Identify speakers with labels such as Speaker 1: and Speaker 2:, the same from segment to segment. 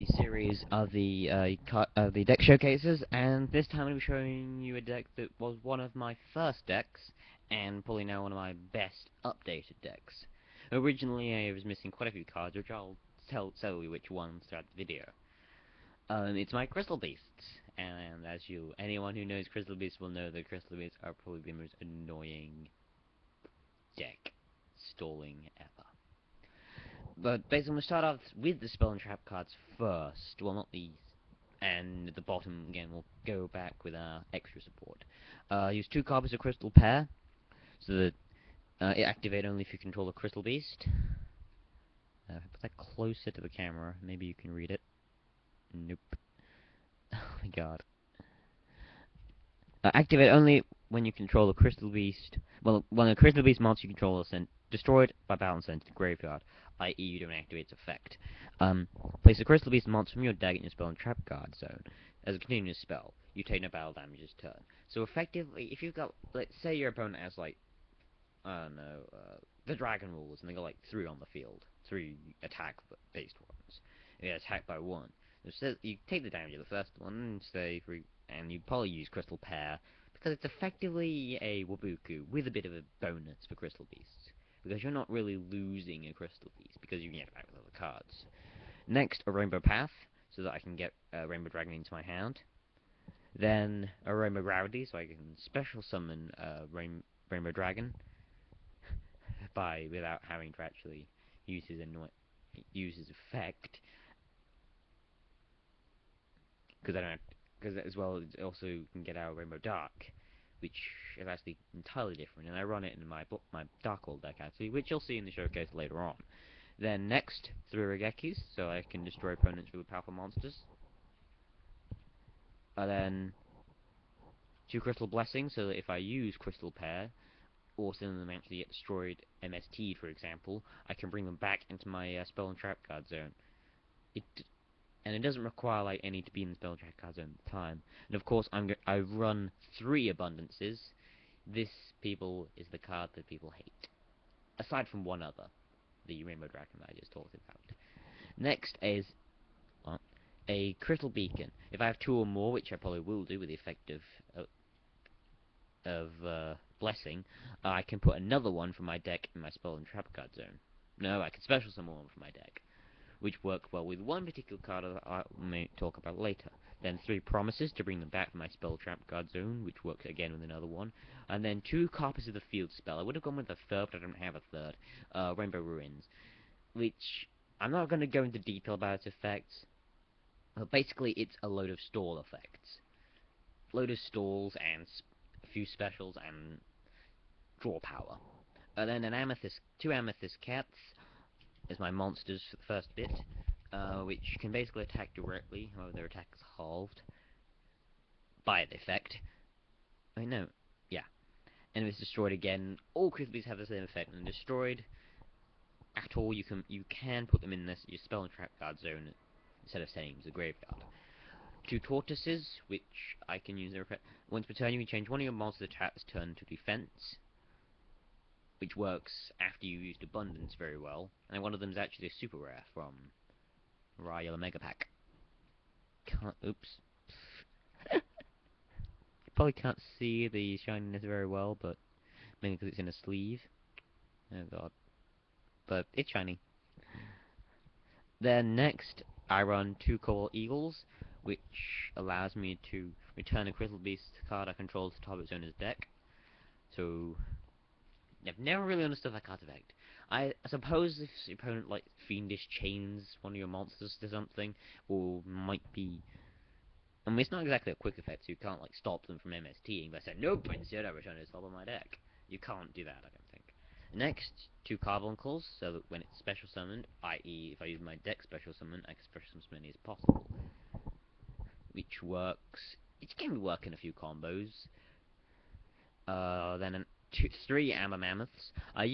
Speaker 1: series of the deck showcases, and this time I'm going to be showing you a deck that was one of my first decks, and probably now one of my best updated decks. Originally, I was missing quite a few cards, which I'll tell you which ones throughout the video. It's my Crystal Beasts, and anyone who knows Crystal Beasts will know that Crystal Beasts are probably the most annoying deck stalling ever. But basically, I'm going to start off with the spell and trap cards first. Well, not these. And at the bottom, again, we'll go back with our extra support. Use 2 copies of Crystal Pair, so that it activate only if you control a Crystal Beast. If I put that closer to the camera, maybe you can read it. Nope. Oh my god. Activate only when you control a Crystal Beast. Well, when a Crystal Beast monster you control is destroyed by battle and sent to the graveyard, i.e. you don't activate its effect. Place a Crystal Beast monster from your deck in your spell and trap card zone. As a continuous spell, you take no battle damage this turn. So effectively, if you've got, let's say your opponent has like, I don't know, the Dragon rules, and they got like 3 on the field, 3 attack-based ones. You get attacked by 1. So you take the damage of the first one, and you probably use Crystal Pair, because it's effectively a Wabuku with a bit of a bonus for Crystal Beasts. Because you're not really losing a Crystal Beast, because you can get it back with other cards. Next, a Rainbow Path, so that I can get Rainbow Dragon into my hand. Then a Rainbow Gravity, so I can special summon Rainbow Dragon without having to actually use his effect. Because as well it also can get out Rainbow Dark, which is actually entirely different, and I run it in my Dark deck actually, which you'll see in the showcase later on. Then next, 3 Regekis, so I can destroy opponents with powerful monsters. Then 2 Crystal Blessings, so that if I use Crystal Pair, or some of them actually get destroyed MST, for example, I can bring them back into my spell and trap card zone. And it doesn't require like any to be in the spell and trap card zone at the time. And of course, I've run 3 Abundances. This, people, is the card that people hate, aside from one other, the Rainbow Dragon that I just talked about. Next is a Crystal Beacon. If I have 2 or more, which I probably will do with the effect of Blessing, I can put another one from my deck in my spell and trap card zone. No, I can special summon one from my deck, which work well with one particular card that I may talk about later. Then 3 Promises to bring them back from my spell trap card zone, which works again with another one. And then 2 copies of the field spell. I would have gone with a third, but I don't have a third. Rainbow Ruins, which I'm not going to go into detail about its effects. But basically, it's a load of stall effects. Load of stalls and a few specials and draw power. And then an 2 Amethyst Cats is my monsters for the first bit, which can basically attack directly, however their attack is halved by the effect. I know, yeah. And if it's destroyed again, all Crystal have the same effect, and destroyed at all, you can put them in your spell and trap card zone instead of sending to the graveyard. 2 Tortoises, which I can use their effect. Once per turn, you can change one of your monster attacks turn to defense, which works after you've used Abundance very well. And one of them is actually a super rare from Yellow Mega Pack. Oops. You probably can't see the shininess very well, but mainly because it's in a sleeve. Oh god. But it's shiny. Then next, I run 2 Cobalt Eagles, which allows me to return a Crystal Beast card I control to top its owner's deck. So I've never really understood that card's effect. I suppose if your opponent like Fiendish chains one of your monsters to something, or might be. I mean, it's not exactly a quick effect, so you can't like stop them from MSTing. But I said nope, instead I return this top of my deck. You can't do that, I don't think. Next, 2 Carbuncles, so that when it's special summoned, i.e. if I use my deck special summon, I can special summon as many as possible. Which works. It can work in a few combos. Then 3 Amber Mammoths. I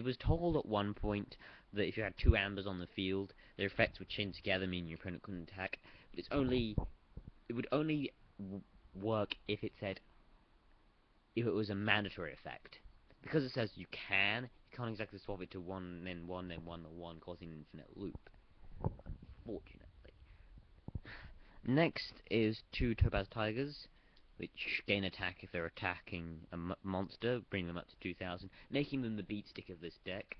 Speaker 1: was told at one point that if you had 2 Ambers on the field, their effects would chain together, meaning your opponent couldn't attack. But it would only work if it was a mandatory effect. Because it says you can't exactly swap it to 1, then 1, then 1, then 1, causing an infinite loop. Unfortunately. Next is two Topaz Tigers, which gain attack if they're attacking a monster, bring them up to 2000, making them the beat stick of this deck.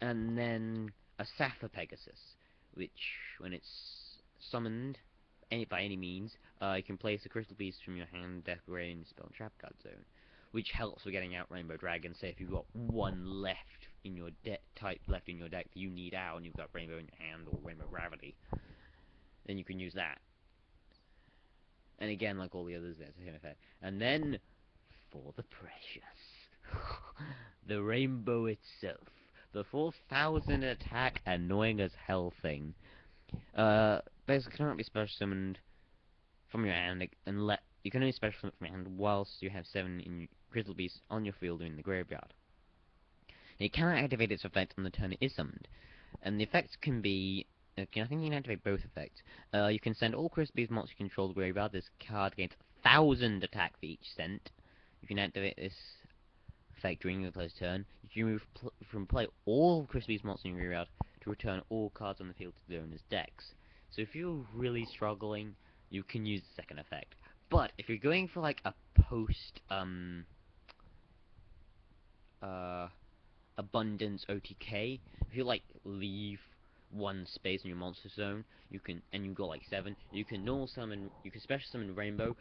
Speaker 1: And then a Sapphire Pegasus, which, when it's summoned by any means, you can place a Crystal Beast from your hand, deck, rain, spell, and trap card zone, which helps with getting out Rainbow Dragon. Say if you've got one left in your type left in your deck that you need out, and you've got Rainbow in your hand or Rainbow Gravity, then you can use that. And again, like all the others, there's a him effect. And then, for the precious, the Rainbow itself. The 4000 attack, annoying as hell thing. Basically cannot be special summoned from your hand, and you can only special summon from your hand whilst you have 7 in Crystal Beasts on your field or in the graveyard. And you cannot activate its effect on the turn it is summoned. And the effects can be, I think you can activate both effects. You can send all Crystal Beast monsters you control to the graveyard. This card gains 1000 attack for each sent. You can activate this effect during your player's turn. You can remove from play all Crystal Beast monsters in your graveyard to return all cards on the field to their owner's decks. So if you're really struggling, you can use the second effect. But if you're going for like a post abundance OTK, if you like leave one space in your monster zone, you can, and you've got like 7, you can normal summon, you can special summon Rainbow,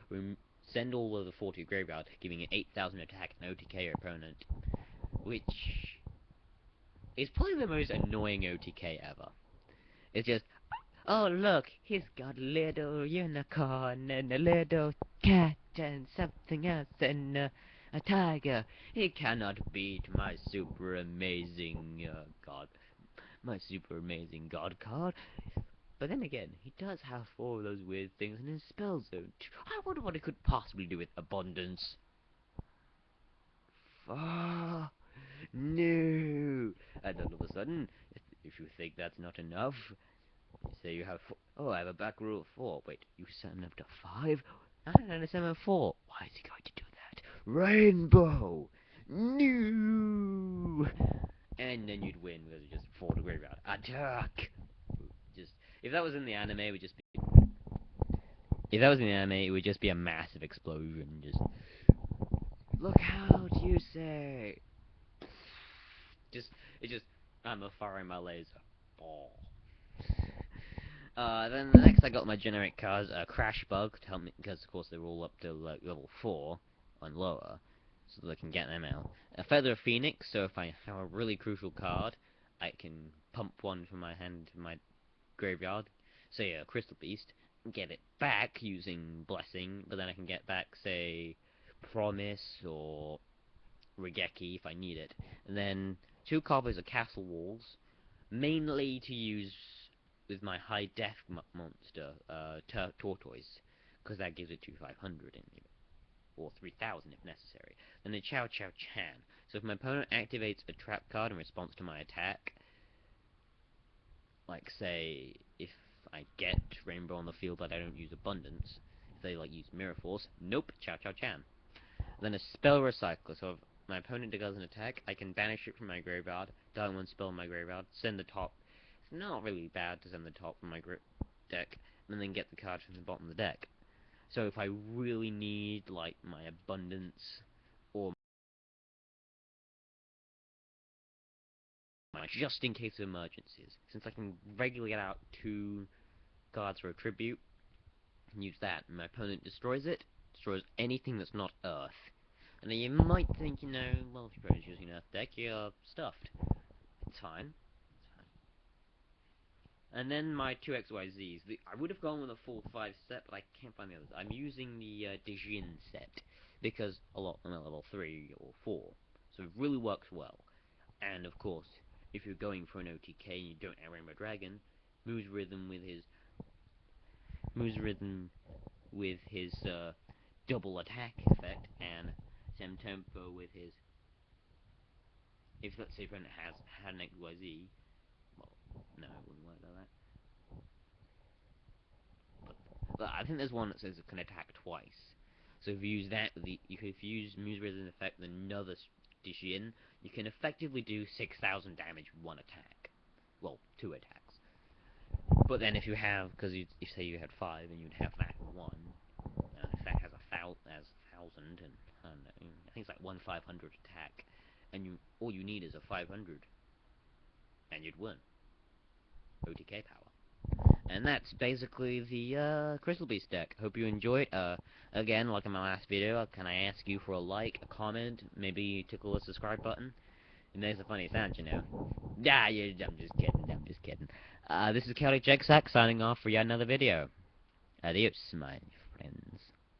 Speaker 1: send all of the 4 to your graveyard, giving it 8000 attack and OTK your opponent, which is probably the most annoying OTK ever. It's just, oh look, he's got a little unicorn and a little cat and something else and a tiger. He cannot beat my super amazing my super amazing god card. But then again, he does have 4 of those weird things in his spell zone. I wonder what he could possibly do with abundance. Ah, no. And then all of a sudden, if you think that's not enough, say you have 4. Oh, I have a back row of 4. Wait, you summon up to 5? And I summon 4. Why is he going to do that? Rainbow! No! And then you'd win because you just 4 to graveyard. Attack! Just, if that was in the anime, it would just be. If that was in the anime, it would just be a massive explosion. Just look out, you say! I'm firing my laser. Ball. Then the next I got my generic cards, Crash Bug, to help me, because of course they're all up to like level 4 and lower, so that I can get them out. A Feather of Phoenix, so if I have a really crucial card, I can pump one from my hand to my graveyard, say a Crystal Beast, and get it back using Blessing, but then I can get back, say, Promise or Regeki if I need it. And then 2 copies of Castle Walls, mainly to use with my high def monster, Tortoise, because that gives it to 500 in it, or 3000 if necessary. Then the Chow Chow Chan. So if my opponent activates a trap card in response to my attack, like say if I get Rainbow on the field but I don't use Abundance, if they like use Mirror Force, nope, Chow Chow Chan. Then a Spell Recycler. So if my opponent does an attack, I can banish it from my graveyard, die 1 spell in my graveyard, send the top. It's not really bad to send the top from my deck, and then get the card from the bottom of the deck. So if I really need, like, my Abundance, or my just in case of emergencies, since I can regularly get out 2 cards for a tribute, use that, and my opponent destroys it, destroys anything that's not Earth. And then you might think, you know, well, if you're using an Earth deck, you're stuffed. It's fine. And then my 2XYZs. I would have gone with a full 5 set, but I can't find the others. I'm using the Dijin set, because a lot of them are level 3 or 4. So it really works well. And of course, if you're going for an OTK and you don't have Rainbow Dragon, Moo's Rhythm with his double attack effect, and Sem Tempo with his, if let's say your friend had an XYZ, well, no, it wouldn't work like that. But I think there's one that says it can attack twice. So if you use that, if you use Muse Resonant Effect with another Dijin, you can effectively do 6000 damage with 1 attack. Well, 2 attacks. But then if you have, because you say you had 5, and you'd have that 1, if that has has 1,000, and I don't know, I think it's like 1/500 attack, and all you need is a 500, and you'd win. OTK power. And that's basically the Crystal Beast deck. Hope you enjoyed. Again, like in my last video, can I ask you for a like, a comment, maybe tickle the subscribe button? It makes a funny sound, you know. Yeah, I'm just kidding. I'm just kidding. This is Chaotic Jegsack signing off for yet another video. Adios, my